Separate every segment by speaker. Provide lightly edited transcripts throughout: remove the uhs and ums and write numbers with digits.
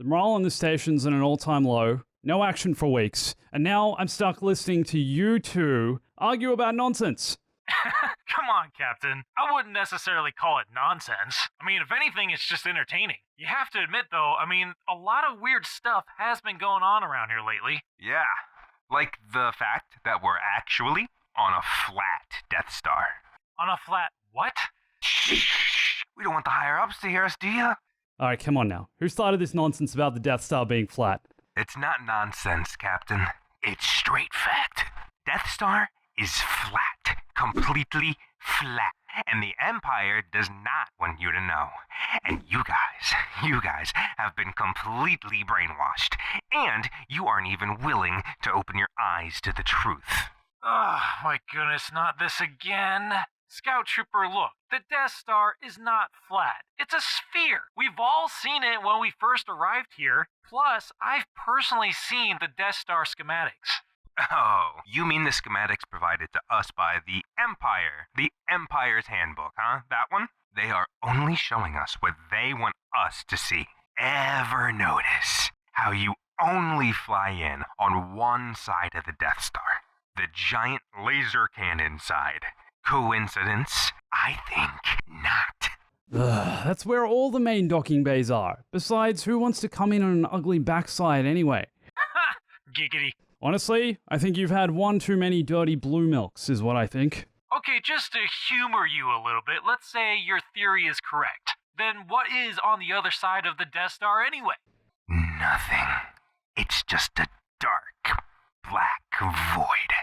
Speaker 1: The morale on the station's at an all-time low, no action for weeks, and now I'm stuck listening to you two argue about nonsense.
Speaker 2: Come on, Captain. I wouldn't necessarily call it nonsense. I mean, if anything, it's just entertaining. You have to admit, though, a lot of weird stuff has been going on around here lately.
Speaker 3: Yeah, like the fact that we're actually on a flat Death Star.
Speaker 2: On a flat what?
Speaker 3: Shh, we don't want the higher-ups to hear us, do you?
Speaker 1: Alright, come on now. Who started this nonsense about the Death Star being flat?
Speaker 3: It's not nonsense, Captain. It's straight fact. Death Star is flat. Completely flat. And the Empire does not want you to know. And you guys have been completely brainwashed. And you aren't even willing to open your eyes to the truth.
Speaker 2: Oh, my goodness, not this again. Scout Trooper, look, the Death Star is not flat. It's a sphere. We've all seen it when we first arrived here. Plus, I've personally seen the Death Star schematics.
Speaker 3: Oh, you mean the schematics provided to us by the Empire? The Empire's Handbook, huh? That one? They are only showing us what they want us to see. Ever notice how you only fly in on one side of the Death Star? The giant laser cannon side. Coincidence? I think not.
Speaker 1: That's where all the main docking bays are. Besides, who wants to come in on an ugly backside anyway?
Speaker 2: Giggity.
Speaker 1: Honestly, I think you've had one too many dirty blue milks, is what I think.
Speaker 2: Okay, just to humor you a little bit, let's say your theory is correct. Then what is on the other side of the Death Star anyway?
Speaker 3: Nothing. It's just a dark, black void.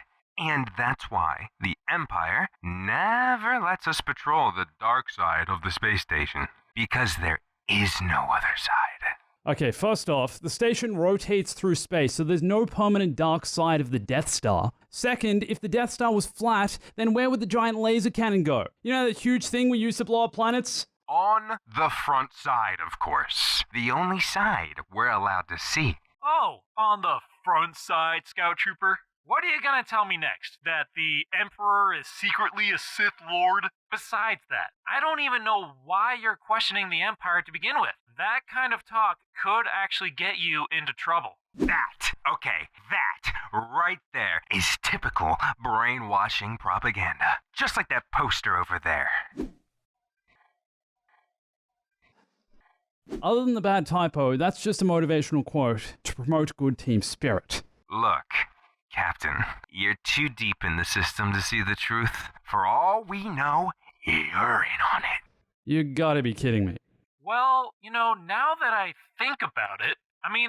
Speaker 3: And that's why the Empire never lets us patrol the dark side of the space station. Because there is no other side.
Speaker 1: Okay, first off, the station rotates through space, so there's no permanent dark side of the Death Star. Second, if the Death Star was flat, then where would the giant laser cannon go? You know that huge thing we use to blow up planets?
Speaker 3: On the front side, of course. The only side we're allowed to see.
Speaker 2: Oh, on the front side, Scout Trooper? What are you gonna tell me next? That the Emperor is secretly a Sith Lord? Besides that, I don't even know why you're questioning the Empire to begin with. That kind of talk could actually get you into trouble.
Speaker 3: That right there is typical brainwashing propaganda. Just like that poster over there.
Speaker 1: Other than the bad typo, that's just a motivational quote to promote good team spirit.
Speaker 3: Look, Captain, you're too deep in the system to see the truth. For all we know, you're in on it.
Speaker 1: You gotta be kidding me.
Speaker 2: Well, now that I think about it,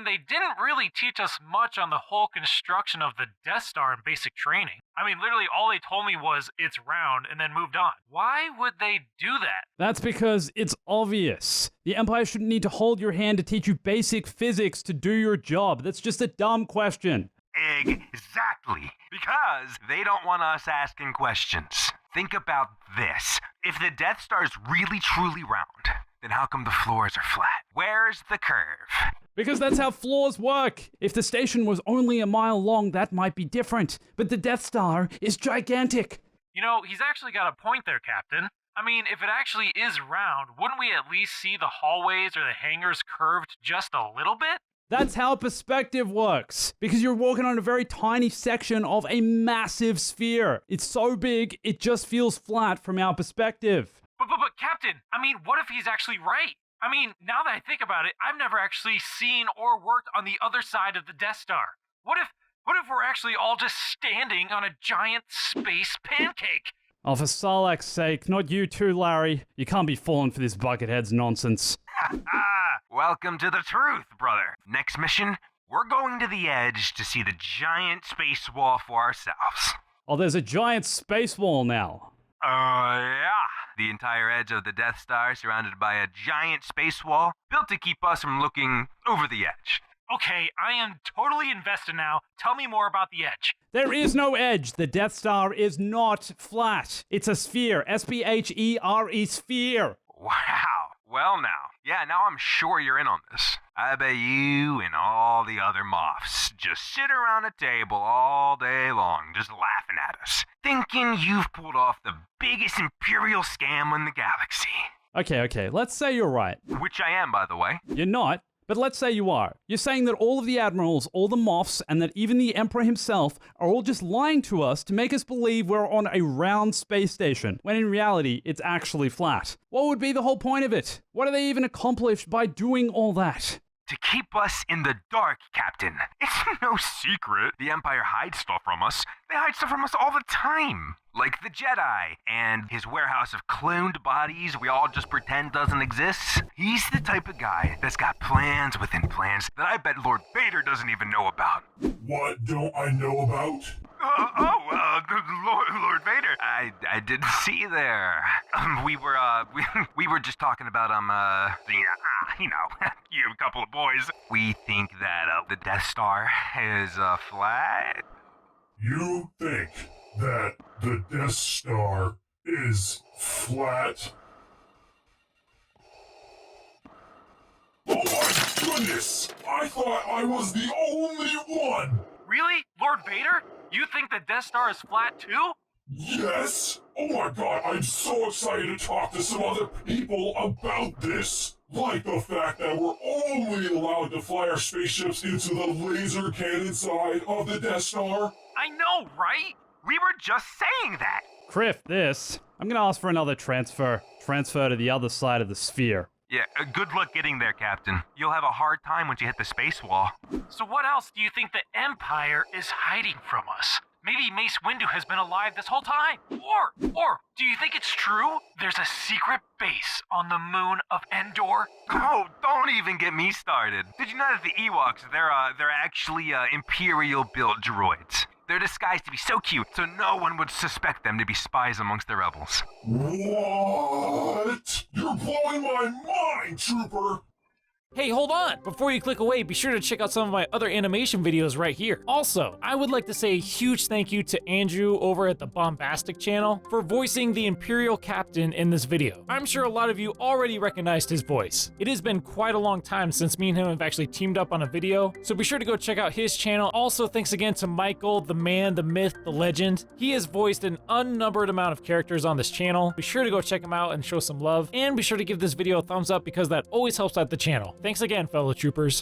Speaker 2: they didn't really teach us much on the whole construction of the Death Star in basic training. Literally all they told me was it's round and then moved on. Why would they do that?
Speaker 1: That's because it's obvious. The Empire shouldn't need to hold your hand to teach you basic physics to do your job. That's just a dumb question.
Speaker 3: Exactly. Because they don't want us asking questions. Think about this. If the Death Star is really truly round, then how come the floors are flat? Where's the curve?
Speaker 1: Because that's how floors work. If the station was only a mile long, that might be different. But the Death Star is gigantic.
Speaker 2: He's actually got a point there, Captain. If it actually is round, wouldn't we at least see the hallways or the hangars curved just a little bit?
Speaker 1: That's how perspective works. Because you're walking on a very tiny section of a massive sphere. It's so big, it just feels flat from our perspective.
Speaker 2: But Captain, what if he's actually right? Now that I think about it, I've never actually seen or worked on the other side of the Death Star. What if we're actually all just standing on a giant space pancake?
Speaker 1: Oh, for Sarlacc's sake, not you too, Larry. You can't be falling for this Buckethead's nonsense.
Speaker 3: Welcome to the truth, brother. Next mission, we're going to the edge to see the giant space wall for ourselves.
Speaker 1: Oh, there's a giant space wall now.
Speaker 3: Yeah. The entire edge of the Death Star surrounded by a giant space wall built to keep us from looking over the edge.
Speaker 2: Okay, I am totally invested now. Tell me more about the edge.
Speaker 1: There is no edge. The Death Star is not flat. It's a sphere. S-P-H-E-R-E, sphere.
Speaker 3: Wow. Well now. Yeah, now I'm sure you're in on this. I bet you and all the other moths just sit around a table all day long just laughing at us, thinking you've pulled off the biggest imperial scam in the galaxy.
Speaker 1: Okay, let's say you're right.
Speaker 3: Which I am, by the way.
Speaker 1: You're not, But let's say you are. You're saying that all of the admirals, all the Moffs, and that even the Emperor himself are all just lying to us to make us believe we're on a round space station, when in reality, it's actually flat. What would be the whole point of it? What do they even accomplish by doing all that?
Speaker 3: To keep us in the dark, Captain. It's no secret the Empire hides stuff from us. They hide stuff from us all the time. Like the Jedi and his warehouse of cloned bodies we all just pretend doesn't exist. He's the type of guy that's got plans within plans that I bet Lord Vader doesn't even know about.
Speaker 4: What don't I know about?
Speaker 3: Lord Vader. I didn't see you there. We were just talking about you a couple of boys. We think that the Death Star is flat.
Speaker 4: You think that the Death Star is flat? Oh my goodness! I thought I was the only one!
Speaker 2: Really? Lord Vader? You think the Death Star is flat too?
Speaker 4: Yes! Oh my god, I'm so excited to talk to some other people about this! Like the fact that we're only allowed to fly our spaceships into the laser cannon side of the Death Star.
Speaker 2: I know, right?
Speaker 3: We were just saying that.
Speaker 1: Criff, this. I'm gonna ask for another transfer. Transfer to the other side of the sphere.
Speaker 3: Yeah, good luck getting there, Captain. You'll have a hard time once you hit the space wall.
Speaker 2: So what else do you think the Empire is hiding from us? Maybe Mace Windu has been alive this whole time. Or, do you think it's true? There's a secret base on the moon of Endor?
Speaker 3: Oh, don't even get me started. Did you know that the Ewoks, they're actually Imperial-built droids? They're disguised to be so cute, so no one would suspect them to be spies amongst the rebels.
Speaker 4: What? You're blowing my mind, Trooper!
Speaker 5: Hey, hold on! Before you click away, be sure to check out some of my other animation videos right here. Also, I would like to say a huge thank you to Andrew over at the Bombastic Channel for voicing the Imperial Captain in this video. I'm sure a lot of you already recognized his voice. It has been quite a long time since me and him have actually teamed up on a video, so be sure to go check out his channel. Also, thanks again to Michael, the man, the myth, the legend. He has voiced an unnumbered amount of characters on this channel. Be sure to go check him out and show some love, and be sure to give this video a thumbs up because that always helps out the channel. Thanks again, fellow troopers.